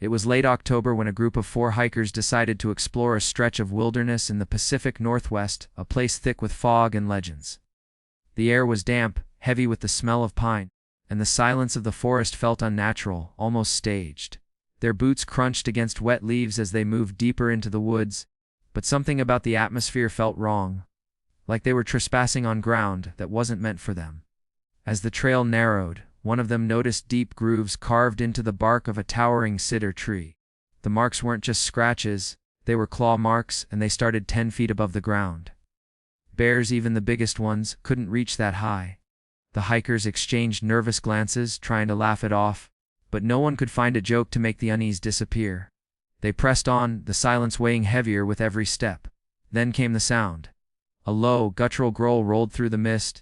It was late October when a group of 4 hikers decided to explore a stretch of wilderness in the Pacific Northwest, a place thick with fog and legends. The air was damp, heavy with the smell of pine, and the silence of the forest felt unnatural, almost staged. Their boots crunched against wet leaves as they moved deeper into the woods, but something about the atmosphere felt wrong, like they were trespassing on ground that wasn't meant for them. As the trail narrowed, one of them noticed deep grooves carved into the bark of a towering cedar tree. The marks weren't just scratches, they were claw marks, and they started 10 feet above the ground. Bears, even the biggest ones, couldn't reach that high. The hikers exchanged nervous glances, trying to laugh it off, but no one could find a joke to make the unease disappear. They pressed on, the silence weighing heavier with every step. Then came the sound. A low, guttural growl rolled through the mist,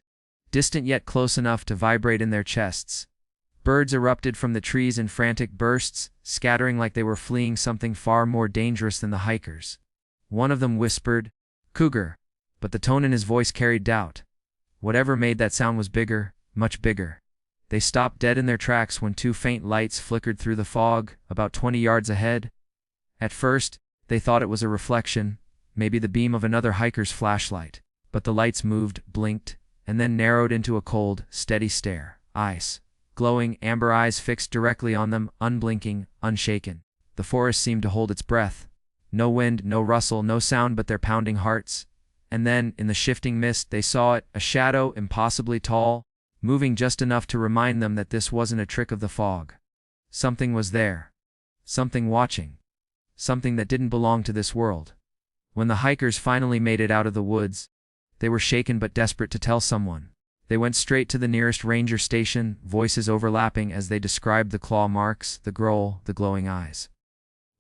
distant yet close enough to vibrate in their chests. Birds erupted from the trees in frantic bursts, scattering like they were fleeing something far more dangerous than the hikers. One of them whispered, "Cougar," but the tone in his voice carried doubt. Whatever made that sound was bigger, much bigger. They stopped dead in their tracks when 2 faint lights flickered through the fog, about 20 yards ahead. At first, they thought it was a reflection, maybe the beam of another hiker's flashlight, but the lights moved, blinked, and then narrowed into a cold, steady stare. Eyes. Glowing, amber eyes fixed directly on them, unblinking, unshaken. The forest seemed to hold its breath. No wind, no rustle, no sound but their pounding hearts. And then, in the shifting mist, they saw it, a shadow, impossibly tall, moving just enough to remind them that this wasn't a trick of the fog. Something was there. Something watching. Something that didn't belong to this world. When the hikers finally made it out of the woods, they were shaken but desperate to tell someone. They went straight to the nearest ranger station, voices overlapping as they described the claw marks, the growl, the glowing eyes.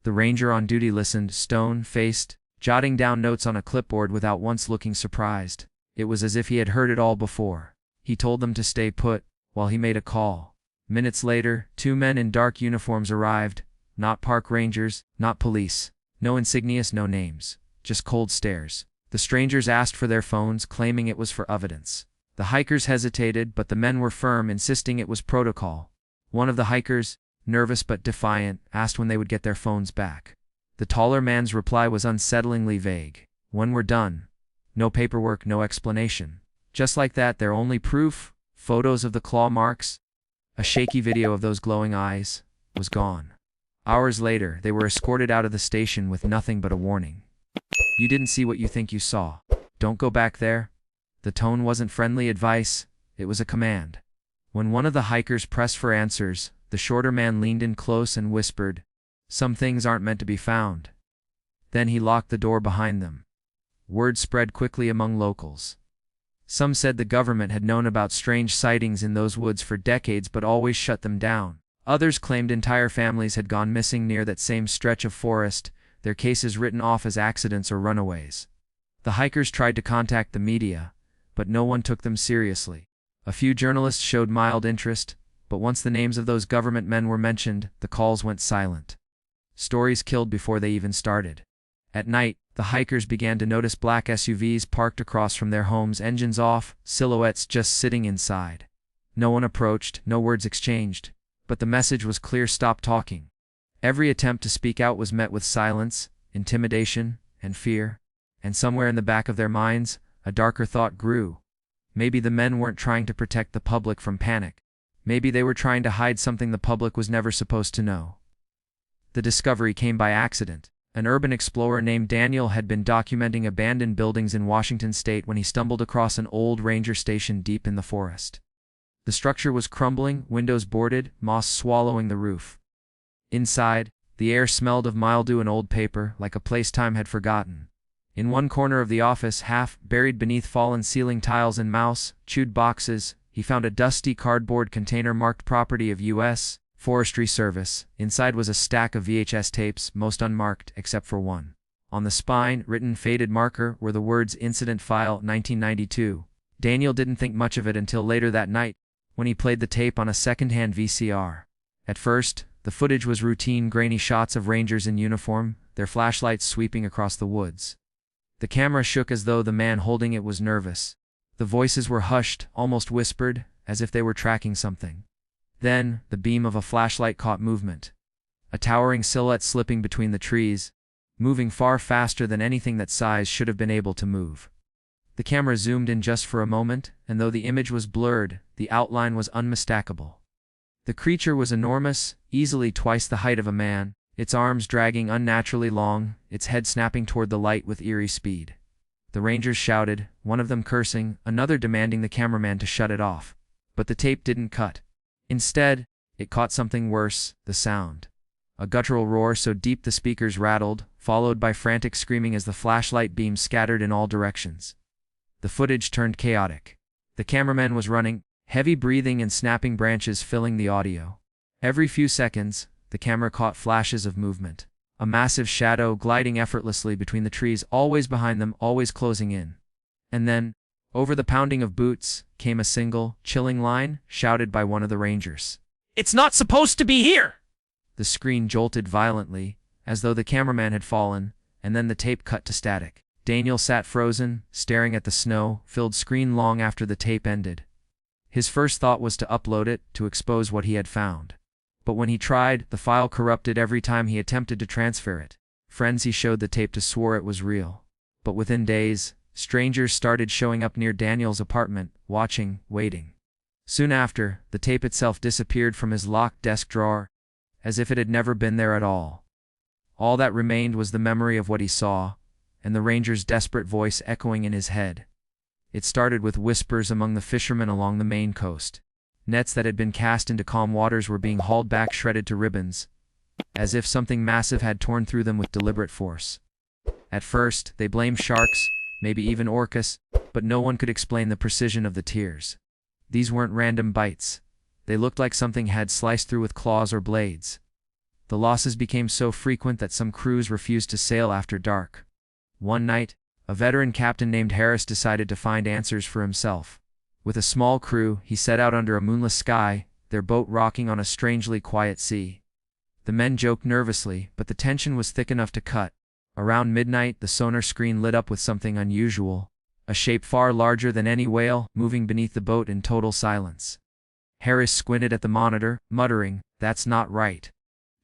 The ranger on duty listened, stone-faced, jotting down notes on a clipboard without once looking surprised. It was as if he had heard it all before. He told them to stay put, while he made a call. Minutes later, 2 men in dark uniforms arrived, not park rangers, not police, no insignias, no names, just cold stares. The strangers asked for their phones, claiming it was for evidence. The hikers hesitated, but the men were firm, insisting it was protocol. One of the hikers, nervous but defiant, asked when they would get their phones back. The taller man's reply was unsettlingly vague. "When we're done." No paperwork, no explanation. Just like that, their only proof, photos of the claw marks, a shaky video of those glowing eyes, was gone. Hours later, they were escorted out of the station with nothing but a warning. "You didn't see what you think you saw. Don't go back there." The tone wasn't friendly advice, it was a command. When one of the hikers pressed for answers, the shorter man leaned in close and whispered, "Some things aren't meant to be found." Then he locked the door behind them. Word spread quickly among locals. Some said the government had known about strange sightings in those woods for decades but always shut them down. Others claimed entire families had gone missing near that same stretch of forest, their cases written off as accidents or runaways. The hikers tried to contact the media, but no one took them seriously. A few journalists showed mild interest, but once the names of those government men were mentioned, the calls went silent. Stories killed before they even started. At night, the hikers began to notice black SUVs parked across from their homes, engines off, silhouettes just sitting inside. No one approached, no words exchanged, but the message was clear: stop talking. Every attempt to speak out was met with silence, intimidation, and fear, and somewhere in the back of their minds, a darker thought grew. Maybe the men weren't trying to protect the public from panic. Maybe they were trying to hide something the public was never supposed to know. The discovery came by accident. An urban explorer named Daniel had been documenting abandoned buildings in Washington state when he stumbled across an old ranger station deep in the forest. The structure was crumbling, windows boarded, moss swallowing the roof. Inside, the air smelled of mildew and old paper, like a place time had forgotten. In one corner of the office, half buried beneath fallen ceiling tiles and mouse-chewed boxes, he found a dusty cardboard container marked "Property of U.S. Forestry Service." Inside was a stack of VHS tapes, most unmarked except for one. On the spine, written faded marker, were the words "Incident File 1992. Daniel didn't think much of it until later that night, when he played the tape on a second-hand VCR. At first, the footage was routine, grainy shots of rangers in uniform, their flashlights sweeping across the woods. The camera shook as though the man holding it was nervous. The voices were hushed, almost whispered, as if they were tracking something. Then, the beam of a flashlight caught movement. a towering silhouette slipping between the trees, moving far faster than anything that size should have been able to move. The camera zoomed in just for a moment, and though the image was blurred, the outline was unmistakable. The creature was enormous, easily twice the height of a man, its arms dragging unnaturally long, its head snapping toward the light with eerie speed. The rangers shouted, one of them cursing, another demanding the cameraman to shut it off. But the tape didn't cut. Instead, it caught something worse, the sound. A guttural roar so deep the speakers rattled, followed by frantic screaming as the flashlight beams scattered in all directions. The footage turned chaotic. The cameraman was running, heavy breathing and snapping branches filling the audio. Every few seconds, the camera caught flashes of movement. A massive shadow gliding effortlessly between the trees, always behind them, always closing in. And then, over the pounding of boots, came a single, chilling line, shouted by one of the rangers. "It's not supposed to be here!" The screen jolted violently, as though the cameraman had fallen, and then the tape cut to static. Daniel sat frozen, staring at the snow-filled screen long after the tape ended. His first thought was to upload it, to expose what he had found. But when he tried, the file corrupted every time he attempted to transfer it. Friends he showed the tape to swore it was real. But within days, strangers started showing up near Daniel's apartment, watching, waiting. Soon after, the tape itself disappeared from his locked desk drawer, as if it had never been there at all. All that remained was the memory of what he saw, and the ranger's desperate voice echoing in his head. It started with whispers among the fishermen along the Maine coast. Nets that had been cast into calm waters were being hauled back shredded to ribbons, as if something massive had torn through them with deliberate force. At first, they blamed sharks, maybe even orcas, but no one could explain the precision of the tears. These weren't random bites. They looked like something had sliced through with claws or blades. The losses became so frequent that some crews refused to sail after dark. One night, a veteran captain named Harris decided to find answers for himself. With a small crew, he set out under a moonless sky, their boat rocking on a strangely quiet sea. The men joked nervously, but the tension was thick enough to cut. Around midnight, the sonar screen lit up with something unusual, a shape far larger than any whale, moving beneath the boat in total silence. Harris squinted at the monitor, muttering, "That's not right."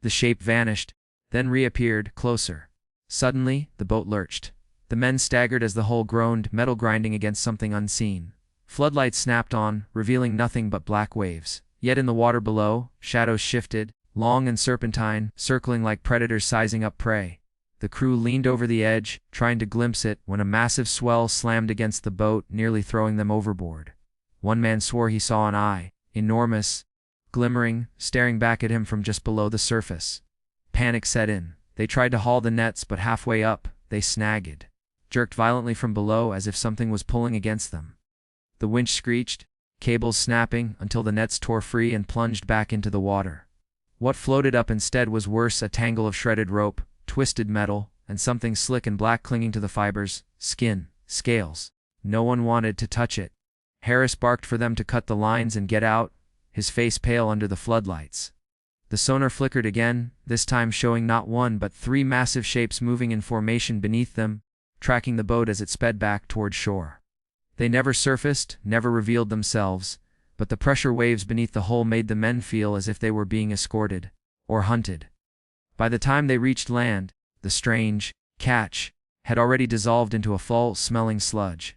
The shape vanished, then reappeared, closer. Suddenly, the boat lurched. The men staggered as the hull groaned, metal grinding against something unseen. Floodlights snapped on, revealing nothing but black waves. Yet in the water below, shadows shifted, long and serpentine, circling like predators sizing up prey. The crew leaned over the edge, trying to glimpse it, when a massive swell slammed against the boat, nearly throwing them overboard. One man swore he saw an eye, enormous, glimmering, staring back at him from just below the surface. Panic set in. They tried to haul the nets, but halfway up, they snagged, jerked violently from below as if something was pulling against them. The winch screeched, cables snapping, until the nets tore free and plunged back into the water. What floated up instead was worse, a tangle of shredded rope, twisted metal, and something slick and black clinging to the fibers, skin, scales. No one wanted to touch it. Harris barked for them to cut the lines and get out, his face pale under the floodlights. The sonar flickered again, this time showing not one but three massive shapes moving in formation beneath them, tracking the boat as it sped back toward shore. They never surfaced, never revealed themselves, but the pressure waves beneath the hull made the men feel as if they were being escorted, or hunted. By the time they reached land, the strange catch had already dissolved into a foul-smelling sludge.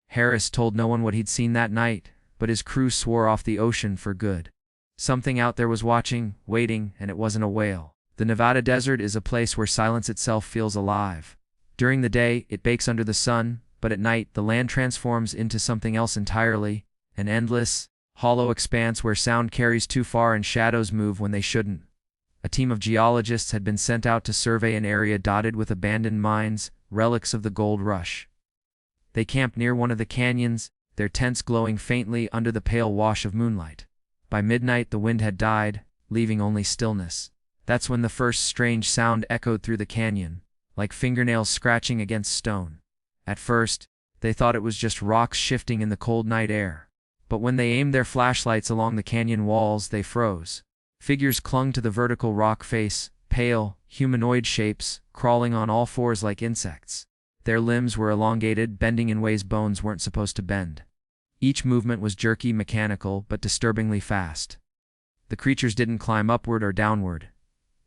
Harris told no one what he'd seen that night, but his crew swore off the ocean for good. Something out there was watching, waiting, and it wasn't a whale. The Nevada desert is a place where silence itself feels alive. During the day, it bakes under the sun, but at night, the land transforms into something else entirely, an endless, hollow expanse where sound carries too far and shadows move when they shouldn't. A team of geologists had been sent out to survey an area dotted with abandoned mines, relics of the gold rush. They camped near one of the canyons, their tents glowing faintly under the pale wash of moonlight. By midnight the wind had died, leaving only stillness. That's when the first strange sound echoed through the canyon, like fingernails scratching against stone. At first, they thought it was just rocks shifting in the cold night air. But when they aimed their flashlights along the canyon walls, they froze. Figures clung to the vertical rock face, pale, humanoid shapes, crawling on all fours like insects. Their limbs were elongated, bending in ways bones weren't supposed to bend. Each movement was jerky, mechanical, but disturbingly fast. The creatures didn't climb upward or downward.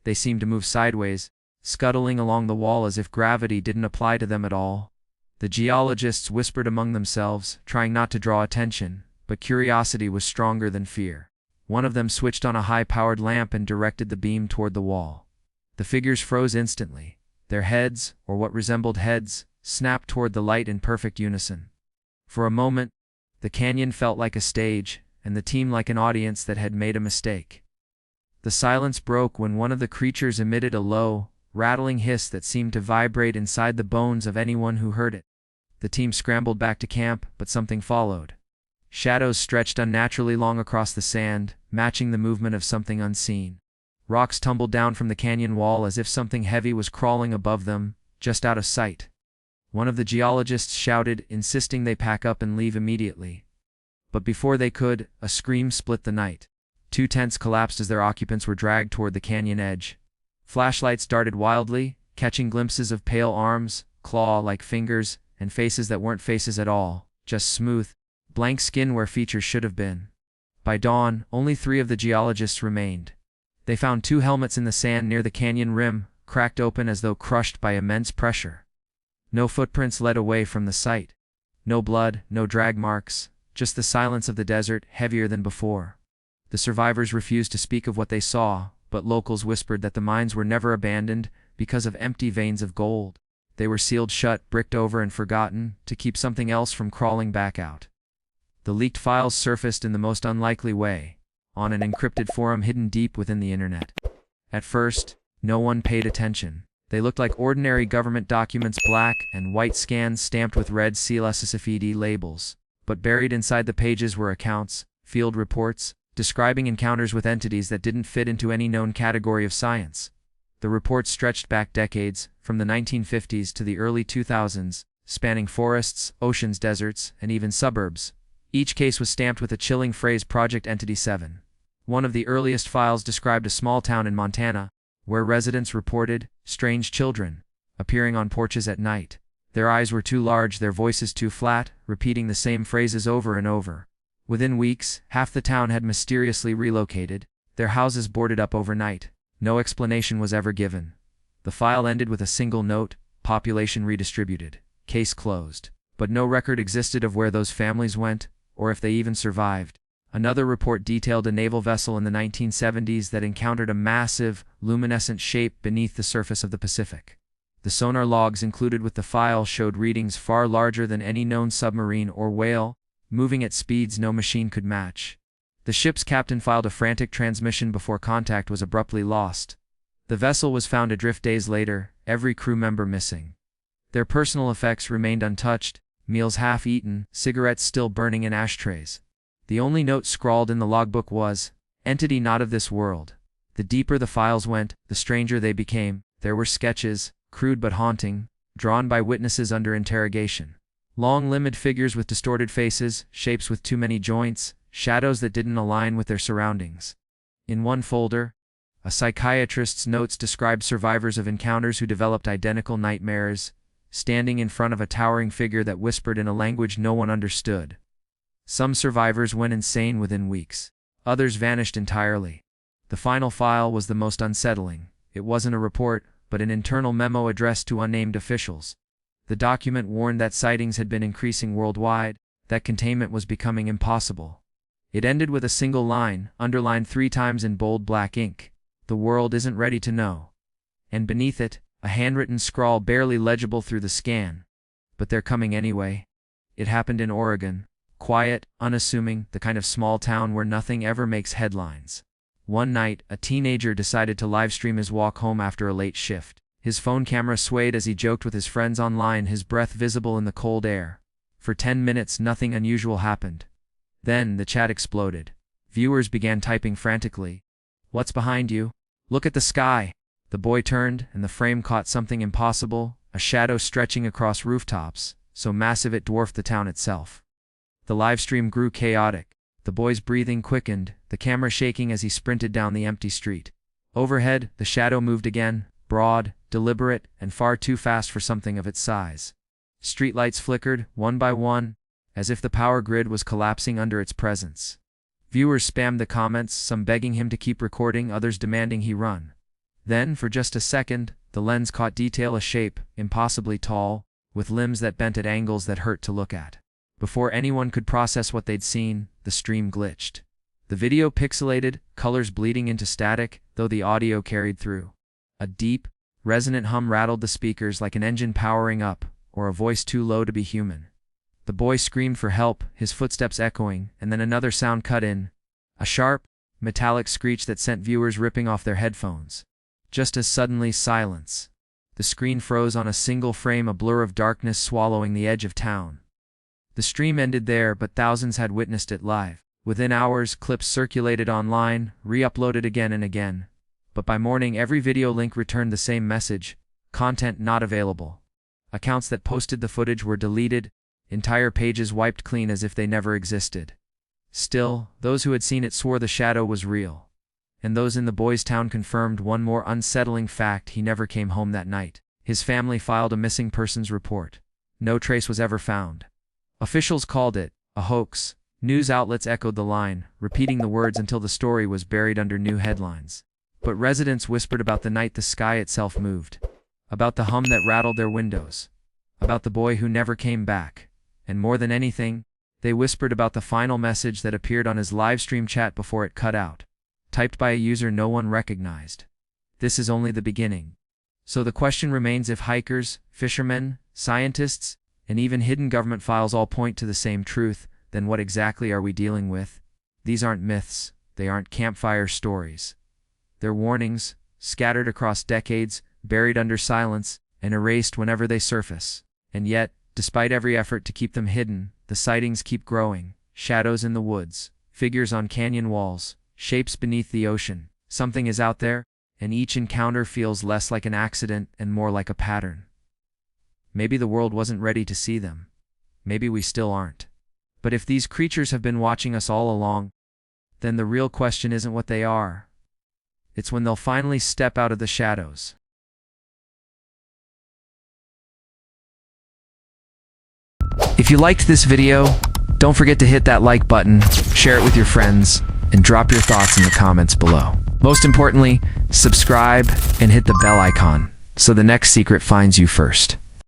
They seemed to move sideways, scuttling along the wall as if gravity didn't apply to them at all. The geologists whispered among themselves, trying not to draw attention, but curiosity was stronger than fear. One of them switched on a high-powered lamp and directed the beam toward the wall. The figures froze instantly. Their heads, or what resembled heads, snapped toward the light in perfect unison. For a moment, the canyon felt like a stage, and the team like an audience that had made a mistake. The silence broke when one of the creatures emitted a low, rattling hiss that seemed to vibrate inside the bones of anyone who heard it. The team scrambled back to camp, but something followed. Shadows stretched unnaturally long across the sand, matching the movement of something unseen. Rocks tumbled down from the canyon wall as if something heavy was crawling above them, just out of sight. One of the geologists shouted, insisting they pack up and leave immediately. But before they could, a scream split the night. 2 tents collapsed as their occupants were dragged toward the canyon edge. Flashlights darted wildly, catching glimpses of pale arms, claw-like fingers, and faces that weren't faces at all, just smooth, blank skin where features should have been. By dawn, only 3 of the geologists remained. They found 2 helmets in the sand near the canyon rim, cracked open as though crushed by immense pressure. No footprints led away from the site. No blood, no drag marks, just the silence of the desert, heavier than before. The survivors refused to speak of what they saw, but locals whispered that the mines were never abandoned because of empty veins of gold. They were sealed shut, bricked over and forgotten, to keep something else from crawling back out. The leaked files surfaced in the most unlikely way, on an encrypted forum hidden deep within the internet. At first, no one paid attention. They looked like ordinary government documents, black and white scans stamped with red CLSSFED labels. But buried inside the pages were accounts, field reports, describing encounters with entities that didn't fit into any known category of science. The reports stretched back decades, from the 1950s to the early 2000s, spanning forests, oceans, deserts, and even suburbs. Each case was stamped with a chilling phrase, Project Entity 7. One of the earliest files described a small town in Montana, where residents reported strange children appearing on porches at night. Their eyes were too large, their voices too flat, repeating the same phrases over and over. Within weeks, half the town had mysteriously relocated, their houses boarded up overnight. No explanation was ever given. The file ended with a single note, population redistributed, case closed. But no record existed of where those families went, or if they even survived. Another report detailed a naval vessel in the 1970s that encountered a massive, luminescent shape beneath the surface of the Pacific. The sonar logs included with the file showed readings far larger than any known submarine or whale, moving at speeds no machine could match. The ship's captain filed a frantic transmission before contact was abruptly lost. The vessel was found adrift days later, every crew member missing. Their personal effects remained untouched, meals half-eaten, cigarettes still burning in ashtrays. The only note scrawled in the logbook was, "Entity not of this world." The deeper the files went, the stranger they became. There were sketches, crude but haunting, drawn by witnesses under interrogation. Long-limbed figures with distorted faces, shapes with too many joints, shadows that didn't align with their surroundings. In one folder, a psychiatrist's notes described survivors of encounters who developed identical nightmares, standing in front of a towering figure that whispered in a language no one understood. Some survivors went insane within weeks. Others vanished entirely. The final file was the most unsettling. It wasn't a report, but an internal memo addressed to unnamed officials. The document warned that sightings had been increasing worldwide, that containment was becoming impossible. It ended with a single line, underlined 3 times in bold black ink. "The world isn't ready to know." And beneath it, a handwritten scrawl barely legible through the scan. "But they're coming anyway." It happened in Oregon. Quiet, unassuming, the kind of small town where nothing ever makes headlines. One night, a teenager decided to livestream his walk home after a late shift. His phone camera swayed as he joked with his friends online, his breath visible in the cold air. For 10 minutes, nothing unusual happened. Then, the chat exploded. Viewers began typing frantically. "What's behind you? Look at the sky." The boy turned, and the frame caught something impossible, a shadow stretching across rooftops, so massive it dwarfed the town itself. The livestream grew chaotic. The boy's breathing quickened, the camera shaking as he sprinted down the empty street. Overhead, the shadow moved again, broad, deliberate, and far too fast for something of its size. Streetlights flickered, one by one, as if the power grid was collapsing under its presence. Viewers spammed the comments, some begging him to keep recording, others demanding he run. Then, for just a second, the lens caught detail, a shape, impossibly tall, with limbs that bent at angles that hurt to look at. Before anyone could process what they'd seen, the stream glitched. The video pixelated, colors bleeding into static, though the audio carried through. A deep, resonant hum rattled the speakers like an engine powering up, or a voice too low to be human. The boy screamed for help, his footsteps echoing, and then another sound cut in. A sharp, metallic screech that sent viewers ripping off their headphones. Just as suddenly, silence. The screen froze on a single frame, a blur of darkness swallowing the edge of town. The stream ended there, but thousands had witnessed it live. Within hours, clips circulated online, re-uploaded again and again. But by morning, every video link returned the same message: content not available. Accounts that posted the footage were deleted, entire pages wiped clean as if they never existed. Still, those who had seen it swore the shadow was real. And those in the boy's town confirmed one more unsettling fact: he never came home that night. His family filed a missing persons report. No trace was ever found. Officials called it a hoax. News outlets echoed the line, repeating the words until the story was buried under new headlines. But residents whispered about the night the sky itself moved, about the hum that rattled their windows, about the boy who never came back, and more than anything, they whispered about the final message that appeared on his livestream chat before it cut out, typed by a user no one recognized. This is only the beginning. So the question remains: if hikers, fishermen, scientists, and even hidden government files all point to the same truth, then what exactly are we dealing with? These aren't myths, they aren't campfire stories. They're warnings, scattered across decades, buried under silence, and erased whenever they surface. And yet, despite every effort to keep them hidden, the sightings keep growing. Shadows in the woods, figures on canyon walls, shapes beneath the ocean. Something is out there, and each encounter feels less like an accident and more like a pattern. Maybe the world wasn't ready to see them. Maybe we still aren't. But if these creatures have been watching us all along, then the real question isn't what they are. It's when they'll finally step out of the shadows. If you liked this video, don't forget to hit that like button, share it with your friends, and drop your thoughts in the comments below. Most importantly, subscribe and hit the bell icon so the next secret finds you first.